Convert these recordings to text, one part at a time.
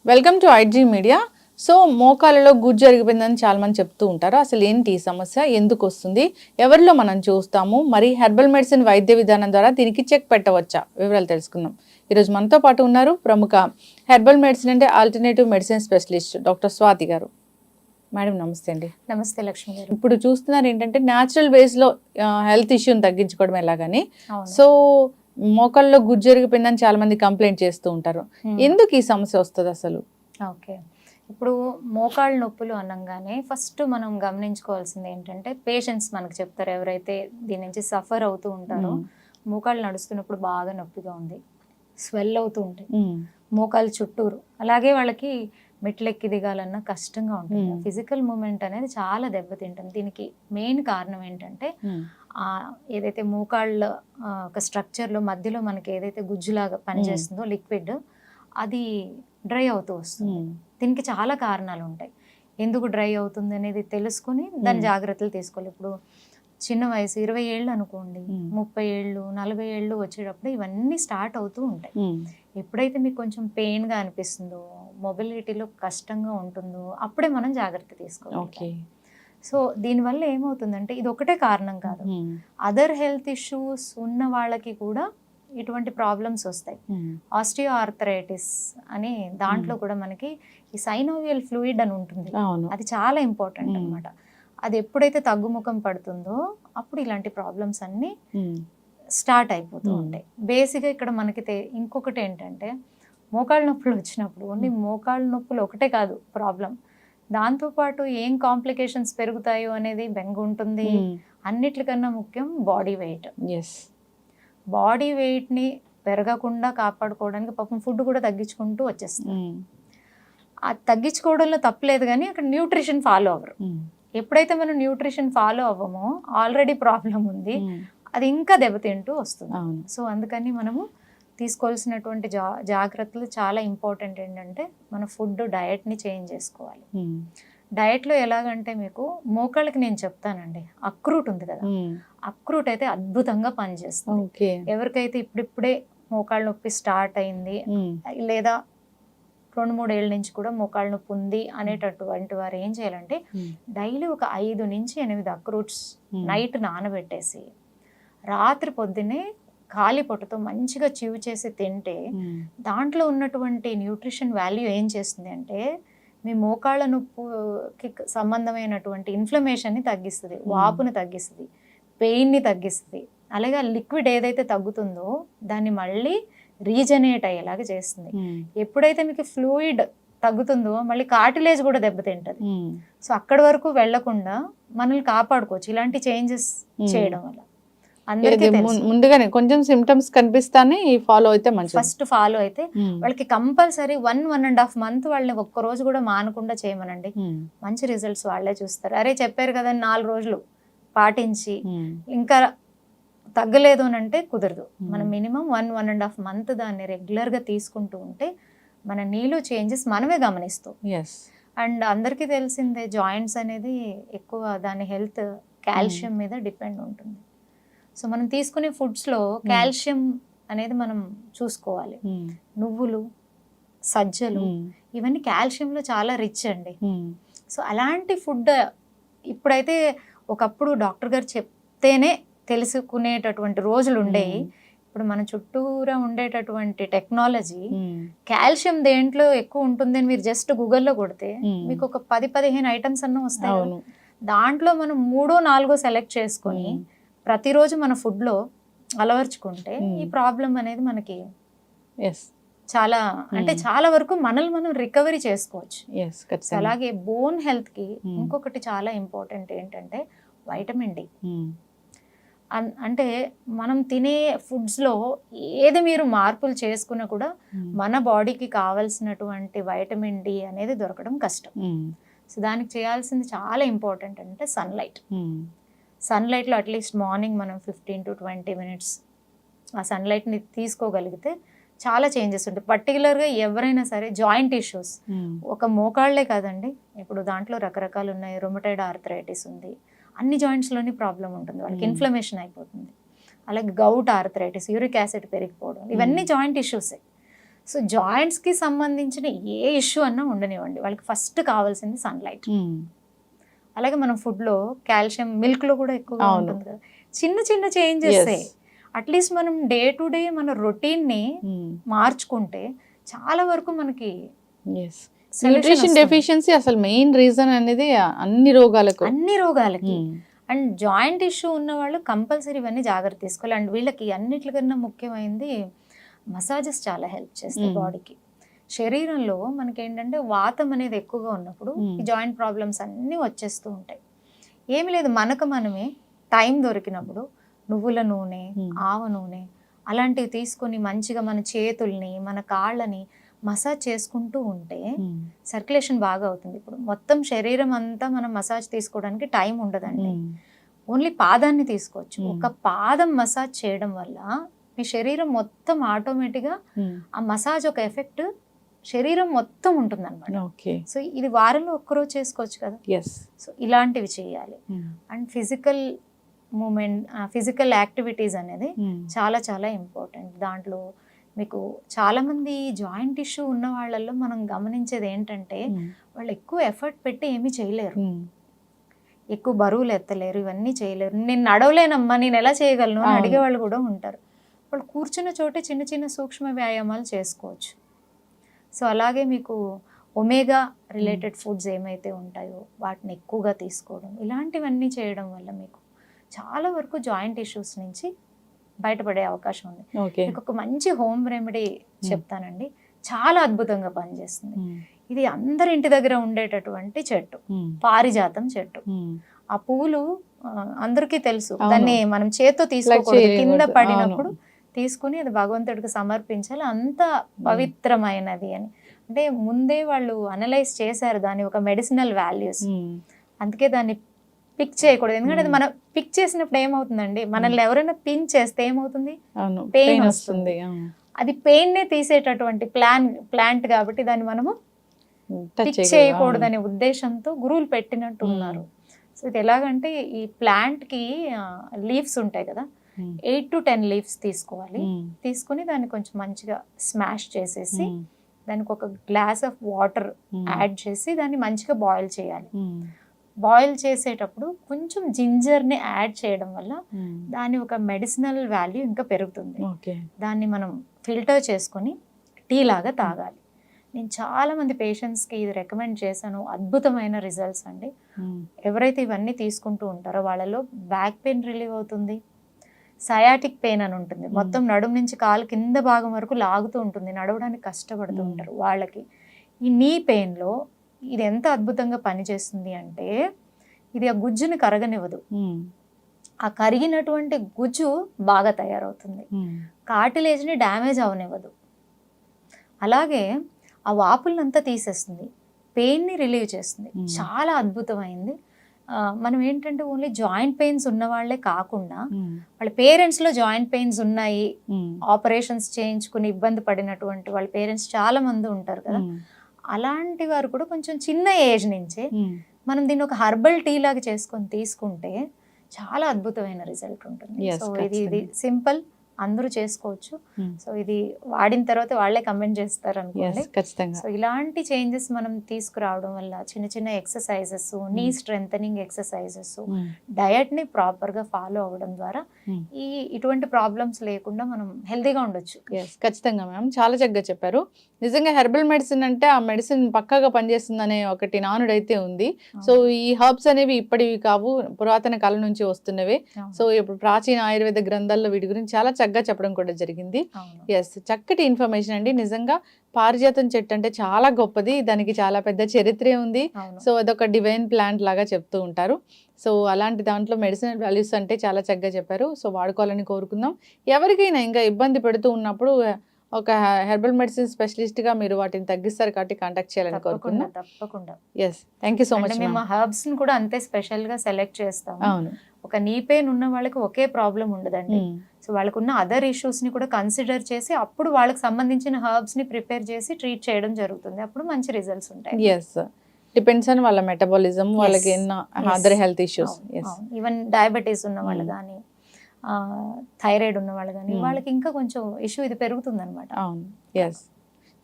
Welcome to IG media. So మోకాలలో గుజ్జు జరిగిపోయిందని చాలా మంది చెప్తూ ఉంటారు. అసలు ఏంటి ఈ సమస్య, ఎందుకు వస్తుంది, ఎవరిలో మనం చూస్తాము, మరి హెర్బల్ మెడిసిన్ వైద్య విధానం ద్వారా దీనికి చెక్ పెట్టవచ్చా, వివరాలు తెలుసుకుందాం. ఈరోజు మనతో పాటు ఉన్నారు ప్రముఖ హెర్బల్ మెడిసిన్ అంటే alternative medicine specialist doctor Swathi గారు. మేడం నమస్తే అండి. నమస్తే లక్ష్మి గారు. ఇప్పుడు చూస్తున్నారు ఏంటంటే న్యాచురల్ వేస్లో హెల్త్ ఇష్యూని తగ్గించుకోవడం ఎలాగని. సో మోకాల్లో గుజ్జు జరిగిపోయిందని చాలా మంది కంప్లైంట్ చేస్తూ ఉంటారు. ఎందుకు ఈ సమస్య వస్తుంది అసలు? ఓకే, ఇప్పుడు మోకాళ్ళ నొప్పులు అనగానే ఫస్ట్ మనం గమనించుకోవాల్సింది ఏంటంటే పేషెంట్స్ మనకు చెప్తారు, ఎవరైతే దీని నుంచి సఫర్ అవుతూ ఉంటారో మోకాళ్ళు నడుస్తున్నప్పుడు బాగా నొప్పిగా ఉంది, స్వెల్ అవుతూ ఉంటాయి మోకాళ్ళ చుట్టూరు, అలాగే వాళ్ళకి మెట్లెక్కి దిగాలన్నా కష్టంగా ఉంటుంది. ఫిజికల్ మూమెంట్ అనేది చాలా దెబ్బతింటుంది. దీనికి మెయిన్ కారణం ఏంటంటే ఏదైతే మోకాళ్ళ ఒక స్ట్రక్చర్లో మధ్యలో మనకి ఏదైతే గుజ్జులాగా పనిచేస్తుందో లిక్విడ్, అది డ్రై అవుతూ వస్తుంది. దీనికి చాలా కారణాలు ఉంటాయి. ఎందుకు డ్రై అవుతుంది అనేది తెలుసుకుని దాని జాగ్రత్తలు తీసుకోవాలి. ఇప్పుడు చిన్న వయసు 20 ఏళ్ళు అనుకోండి, 30 ఏళ్ళు 40 ఏళ్ళు వచ్చేటప్పుడు ఇవన్నీ స్టార్ట్ అవుతూ ఉంటాయి. ఎప్పుడైతే మీకు కొంచెం పెయిన్గా అనిపిస్తుందో, మొబిలిటీలో కష్టంగా ఉంటుందో అప్పుడే మనం జాగ్రత్త తీసుకోవాలి. సో దీనివల్ల ఏమవుతుందంటే ఇది ఒకటే కారణం కాదు, అదర్ హెల్త్ ఇష్యూస్ ఉన్న వాళ్ళకి కూడా ఇటువంటి ప్రాబ్లమ్స్ వస్తాయి. ఆస్టియో ఆర్థరైటిస్ అని దాంట్లో కూడా మనకి ఈ సైనోవియల్ ఫ్లూయిడ్ అని ఉంటుంది, అది చాలా ఇంపార్టెంట్ అనమాట. అది ఎప్పుడైతే తగ్గుముఖం పడుతుందో అప్పుడు ఇలాంటి ప్రాబ్లమ్స్ అన్నీ స్టార్ట్ అయిపోతూ ఉంటాయి. బేసిక్గా ఇక్కడ మనకి ఇంకొకటి ఏంటంటే మోకాళ్ళ నొప్పులు వచ్చినప్పుడు ఓన్లీ మోకాళ్ళ నొప్పులు ఒకటే కాదు ప్రాబ్లం, దాంతోపాటు ఏం కాంప్లికేషన్స్ పెరుగుతాయో అనేది బెంగ ఉంటుంది. అన్నిటికన్నా ముఖ్యం బాడీ వెయిట్. బాడీ వెయిట్ని పెరగకుండా కాపాడుకోవడానికి పాపం ఫుడ్ కూడా తగ్గించుకుంటూ వచ్చేస్తుంది. అది తగ్గించుకోవడంలో తప్పలేదు, కానీ అక్కడ న్యూట్రిషన్ ఫాలో అవ్వరు. ఎప్పుడైతే మనం న్యూట్రిషన్ ఫాలో అవ్వమో ఆల్రెడీ ప్రాబ్లం ఉంది, అది ఇంకా దెబ్బతింటూ వస్తుంది. సో అందుకని మనము తీసుకోవాల్సినటువంటి జాగ్రత్తలు చాలా ఇంపార్టెంట్. ఏంటంటే మన ఫుడ్ డయట్ని చేంజ్ చేసుకోవాలి. డయట్లో ఎలాగంటే మీకు మోకాళ్ళకి నేను చెప్తానండి, అక్రూట్ ఉంది కదా, అక్రూట్ అయితే అద్భుతంగా పనిచేస్తుంది. ఎవరికైతే ఇప్పుడిప్పుడే మోకాళ్ళ నొప్పి స్టార్ట్ అయింది లేదా 2-3 ఏళ్ళ నుంచి కూడా మోకాళ్ళ నొప్పి ఉంది అనేటటువంటి వారు ఏం చేయాలంటే డైలీ ఒక 5 నుంచి 8 అక్రూట్స్ నైట్ నానబెట్టేసి రాత్రి పొద్దున్నే ఖాళీ పొట్టతో మంచిగా చివ్ చేసి తింటే దాంట్లో ఉన్నటువంటి న్యూట్రిషన్ వాల్యూ ఏం చేస్తుంది అంటే మీ మోకాళ్ళ నొప్పికి సంబంధమైనటువంటి ఇన్ఫ్లమేషన్ని తగ్గిస్తుంది, వాపుని తగ్గిస్తుంది, పెయిన్ని తగ్గిస్తుంది. అలాగే లిక్విడ్ ఏదైతే తగ్గుతుందో దాన్ని మళ్ళీ రీజనరేట్ అయ్యేలాగా చేస్తుంది. ఎప్పుడైతే మీకు ఫ్లూయిడ్ తగ్గుతుందో మళ్ళీ కార్టిలేజ్ కూడా దెబ్బతింటది. సో అక్కడి వరకు వెళ్లకుండా మనల్ని కాపాడుకోవచ్చు ఇలాంటి చేంజెస్ చేయడం వల్ల. ముందుగానే కొంచెం సిమ్టమ్స్ కనిపిస్తానే ఫాలో అయితే మంచిది. ఫస్ట్ ఫాలో అయితే వాళ్ళకి కంపల్సరీ 1.5 మంత్ వాళ్ళని ఒక్కరోజు కూడా మానకుండా చేయమనండి, మంచి రిజల్ట్స్ వాళ్ళే చూస్తారు. అరే చెప్పారు కదా 4 రోజులు పాటించి ఇంకా తగ్గలేదు అని అంటే కుదరదు. మనం మినిమం 1.5 మంత్ దాన్ని రెగ్యులర్గా తీసుకుంటూ ఉంటే మన నీలో చేంజెస్ మనమే గమనిస్తాం. అండ్ అందరికీ తెలిసిందే జాయింట్స్ అనేది ఎక్కువ దాని హెల్త్ కాల్షియం మీద డిపెండ్ ఉంటుంది. సో మనం తీసుకునే ఫుడ్స్లో కాల్షియం అనేది మనం చూసుకోవాలి. నువ్వులు, సజ్జలు ఇవన్నీ కాల్షియంలో చాలా రిచ్ అండి. సో అలాంటి ఫుడ్ ఇప్పుడైతే ఒకప్పుడు డాక్టర్ గారు చెప్తేనే తెలుసుకునేటటువంటి రోజులు ఉండేవి. ఇప్పుడు మన చుట్టూరా ఉండేటటువంటి టెక్నాలజీ కాల్షియం దేంట్లో ఎక్కువ ఉంటుంది అని మీరు జస్ట్ గూగుల్లో కొడితే మీకు ఒక 10-15 ఐటమ్స్ అన్న వస్తాయి. దాంట్లో మనం 3-4 సెలెక్ట్ చేసుకొని ప్రతిరోజు మన ఫుడ్లో అలవర్చుకుంటే ఈ ప్రాబ్లం అనేది మనకి చాలా అంటే చాలా వరకు మనల్ని మనం రికవరీ చేసుకోవచ్చు. అలాగే బోన్ హెల్త్కి ఇంకొకటి చాలా ఇంపార్టెంట్ ఏంటంటే వైటమిన్ డి. అంటే మనం తినే ఫుడ్స్లో ఏది మీరు మార్పులు చేసుకున్నా కూడా మన బాడీకి కావాల్సినటువంటి వైటమిన్ డి అనేది దొరకడం కష్టం. సో దానికి చేయాల్సింది చాలా ఇంపార్టెంట్ అంటే సన్లైట్. సన్లైట్లో అట్లీస్ట్ మార్నింగ్ మనం 15 to 20 minutes ఆ సన్లైట్ని తీసుకోగలిగితే చాలా చేంజెస్ ఉంటాయి. పర్టికులర్గా ఎవరైనా సరే జాయింట్ ఇష్యూస్, ఒక మోకాళ్ళే కాదండి, ఇప్పుడు దాంట్లో రకరకాలు ఉన్నాయి. రొమటైడ్ ఆర్థరైటిస్ ఉంది, అన్ని జాయింట్స్లోని ప్రాబ్లం ఉంటుంది, వాళ్ళకి ఇన్ఫ్లమేషన్ అయిపోతుంది. అలాగే గౌట్ ఆర్థరైటిస్, యూరిక్ యాసిడ్ పెరిగిపోవడం, ఇవన్నీ జాయింట్ ఇష్యూసే. సో జాయింట్స్కి సంబంధించిన ఏ ఇష్యూ అన్నా ఉండనివ్వండి, వాళ్ళకి ఫస్ట్ కావాల్సింది సన్లైట్. అలాగే మనం ఫుడ్లో కాల్షియం మిల్క్లో కూడా ఎక్కువగా ఉంటుంది కదా, చిన్న చిన్న చేంజెస్ అట్లీస్ట్ మనం డే టు డే మన రొటీన్ని మార్చుకుంటే చాలా వరకు మనకి న్యూట్రిషన్ డెఫిషియన్సీ అసలు మెయిన్ రీజన్ అనేది అన్ని రోగాలకి. అండ్ జాయింట్ ఇష్యూ ఉన్న వాళ్ళు కంపల్సరీ ఇవన్నీ జాగ్రత్త తీసుకోవాలి. అండ్ వీళ్ళకి అన్నిటికన్నా ముఖ్యమైనది మసాజెస్ చాలా హెల్ప్ చేస్తాయి బాడీకి. శరీరంలో మనకేంటంటే వాతం అనేది ఎక్కువగా ఉన్నప్పుడు ఈ జాయింట్ ప్రాబ్లమ్స్ అన్నీ వచ్చేస్తూ ఉంటాయి. ఏమి లేదు, మనకు మనమే టైం దొరికినప్పుడు నువ్వుల నూనె, ఆవ నూనె అలాంటివి తీసుకొని మంచిగా మన చేతుల్ని మన కాళ్ళని మసాజ్ చేసుకుంటూ ఉంటే సర్క్యులేషన్ బాగా అవుతుంది. ఇప్పుడు మొత్తం శరీరం అంతా మనం మసాజ్ తీసుకోవడానికి టైం ఉండదండి, ఓన్లీ పాదాన్ని తీసుకోవచ్చు. ఒక పాదం మసాజ్ చేయడం వల్ల మీ శరీరం మొత్తం ఆటోమేటిక్గా ఆ మసాజ్ ఒక ఎఫెక్ట్ శరీరం మొత్తం ఉంటుంది అనమాట. సో ఇది వారంలో ఒక్కరోజు చేసుకోవచ్చు కదా. సో ఇలాంటివి చేయాలి. And physical movement, physical activities అనేది చాలా చాలా ఇంపార్టెంట్. దాంట్లో మీకు చాలామంది జాయింట్ ఇష్యూ ఉన్న వాళ్ళల్లో మనం గమనించేది ఏంటంటే వాళ్ళు ఎక్కువ ఎఫర్ట్ పెట్టి ఏమీ చేయలేరు, ఎక్కువ బరువులు ఎత్తలేరు, ఇవన్నీ చేయలేరు. నేను నడవలేనమ్మా, నేను ఎలా చేయగలను అని అడిగే వాళ్ళు కూడా ఉంటారు. వాళ్ళు కూర్చున్న చోటే చిన్న చిన్న సూక్ష్మ వ్యాయామాలు చేసుకోవచ్చు. సో అలాగే మీకు ఒమేగా రిలేటెడ్ ఫుడ్స్ ఏమైతే ఉంటాయో వాటిని ఎక్కువగా తీసుకోవడం, ఇలాంటివన్నీ చేయడం వల్ల మీకు చాలా వరకు జాయింట్ ఇష్యూస్ నుంచి బయటపడే అవకాశం ఉంది. మీకు ఒక మంచి హోమ్ రెమెడీ చెప్తానండి, చాలా అద్భుతంగా పనిచేస్తుంది. ఇది అందరి ఇంటి దగ్గర ఉండేటటువంటి చెట్టు, పారిజాతం చెట్టు. ఆ పువ్వులు అందరికీ తెలుసు, దాన్ని మనం చేత్తో తీసుకోకూడదు, కింద పడినప్పుడు తీసుకుని అది భగవంతుడికి సమర్పించాలి, అంత పవిత్రమైనది అని. అంటే ముందే వాళ్ళు అనలైజ్ చేశారు దాని ఒక మెడిసినల్ వాల్యూస్. అందుకే దాన్ని పిక్ చేయకూడదు, ఎందుకంటే అది మనం పిక్ చేసినప్పుడు ఏమవుతుందండి, మనల్ని ఎవరైనా పిన్ చేస్తే ఏమవుతుంది, పెయిన్ వస్తుంది. అది పెయిన్ నే తీసేటటువంటి ప్లాంట్ కాబట్టి దాన్ని మనము పిక్ చేయకూడదనే ఉద్దేశంతో గురువులు పెట్టినట్టు ఉన్నారు. సో ఇది ఎలాగంటే ఈ ప్లాంట్ కి లీవ్స్ ఉంటాయి కదా, 8 to 10 లీవ్స్ తీసుకోవాలి. తీసుకుని దాన్ని కొంచెం మంచిగా స్మాష్ చేసేసి దానికి ఒక గ్లాస్ ఆఫ్ వాటర్ యాడ్ చేసి దాన్ని మంచిగా బాయిల్ చేయాలి. బాయిల్ చేసేటప్పుడు కొంచెం జింజర్ని యాడ్ చేయడం వల్ల దాని ఒక మెడిసినల్ వాల్యూ ఇంకా పెరుగుతుంది. దాన్ని మనం ఫిల్టర్ చేసుకొని టీ లాగా తాగాలి. నేను చాలా మంది పేషెంట్స్కి ఇది రికమెండ్ చేశాను, అద్భుతమైన రిజల్ట్స్ అండి. ఎవరైతే ఇవన్నీ తీసుకుంటూ ఉంటారో వాళ్ళలో బ్యాక్ పెయిన్ రిలీవ్ అవుతుంది, సయాటిక్ పెయిన్ అని ఉంటుంది, మొత్తం నడుము నుంచి కాలు కింద భాగం వరకు లాగుతూ ఉంటుంది, నడవడానికి కష్టపడుతూ ఉంటారు వాళ్ళకి. ఈ నీ పెయిన్లో ఇది ఎంత అద్భుతంగా పనిచేస్తుంది అంటే ఇది ఆ గుజ్జుని కరగనివ్వదు, ఆ కరిగినటువంటి గుజ్జు బాగా తయారవుతుంది, కార్టిలేజ్ని డ్యామేజ్ అవనివ్వదు, అలాగే ఆ వాపులంతా తీసేస్తుంది, పెయిన్ని రిలీవ్ చేస్తుంది. చాలా అద్భుతమైంది. మనం ఏంటంటే ఓన్లీ జాయింట్ పెయిన్స్ ఉన్న వాళ్ళే కాకుండా వాళ్ళ పేరెంట్స్లో జాయింట్ పెయిన్స్ ఉన్నాయి, ఆపరేషన్స్ చేయించుకుని ఇబ్బంది పడినటువంటి వాళ్ళ పేరెంట్స్ చాలా మంది ఉంటారు కదా, అలాంటి వారు కూడా కొంచెం చిన్న ఏజ్ నుంచే మనం దీన్ని ఒక హర్బల్ టీ లాగా చేసుకొని తీసుకుంటే చాలా అద్భుతమైన రిజల్ట్ ఉంటుంది. సో ఇది సింపుల్, అందరూ చేసుకోవచ్చు. సో ఇది వాడిన తర్వాత వాళ్ళే కమెంట్ చేస్తారు అనుకోండి. సో ఇలాంటి చేంజెస్ మనం తీసుకురావడం వల్ల చిన్న చిన్న ఎక్సర్సైజెస్, నీ స్ట్రెంథనింగ్ ఎక్సర్సైజెస్, డయట్ ని ప్రాపర్ గా ఫాలో అవ్వడం ద్వారా ఇటువంటి ప్రాబ్లమ్స్ లేకుండా మనం హెల్తీగా ఉండొచ్చు. ఖచ్చితంగా మ్యామ్, చాలా చక్కగా చెప్పారు. నిజంగా హెర్బల్ మెడిసిన్ అంటే ఆ మెడిసిన్ పక్కాగా పనిచేస్తుంది అనే ఒకటి నానుడైతే ఉంది. సో ఈ హర్బ్స్ అనేవి ఇప్పటివి కావు, పురాతన కాలం నుంచి వస్తున్నవే. సో ఇప్పుడు ప్రాచీన ఆయుర్వేద గ్రంథాల్లో వీటి గురించి చాలా చక్కగా చెప్పడం కూడా జరిగింది. ఎస్, చక్కటి ఇన్ఫర్మేషన్ అండి. నిజంగా పారిజాతం చెట్టు అంటే చాలా గొప్పది, దానికి చాలా పెద్ద చరిత్రే ఉంది. సో అదొక డివైన్ ప్లాంట్ లాగా చెప్తూ ఉంటారు. సో అలాంటి దాంట్లో మెడిసినల్ వాల్యూస్ అంటే చాలా చక్కగా చెప్పారు. సో వాడుకోవాలని కోరుకుందాం. ఎవరికైనా ఇంకా ఇబ్బంది పెడుతూ ఉన్నప్పుడు ఒక హెర్బల్ మెడిసిన్ స్పెషలిస్ట్ గా మీరు వాటిని తగ్గిస్తారు కాబట్టి కాంటాక్ట్ చేయాలని కోరుకుంటున్నాం. తప్పకుండా. Yes, thank you so much. మేము హర్బ్స్ ని కూడా అంతే స్పెషల్ గా సెలెక్ట్ చేస్తాము. అవును, ఒక నీ పెయిన్ ఉన్న వాళ్ళకి ఒకే ప్రాబ్లం ఉండదండి. సో వాళ్ళకున్న అదర్ ఇష్యూస్ ని కూడా కన్సిడర్ చేసి అప్పుడు వాళ్ళకి సంబంధించిన హర్బ్స్ ని ప్రిపేర్ చేసి ట్రీట్ చేయడం జరుగుతుంది. అప్పుడు మంచి రిజల్ట్స్ ఉంటాయి. ఎస్, డిపెండ్స్ ఆన్ వాళ్ళ మెటబాలిజం, వాళ్ళకి ఎన్నో other health issues. Even diabetes ఉన్న వాళ్ళు కానీ, థైరాయిడ్ ఉన్న వాళ్ళు కానీ Hmm. వాళ్ళకి ఇంకా కొంచెం ఇష్యూ ఇది పెరుగుతుంది అనమాట. అవును, ఎస్.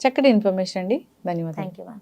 చక్కటి ఇన్ఫర్మేషన్ అండి, ధన్యవాదాలు. Thank you ma'am.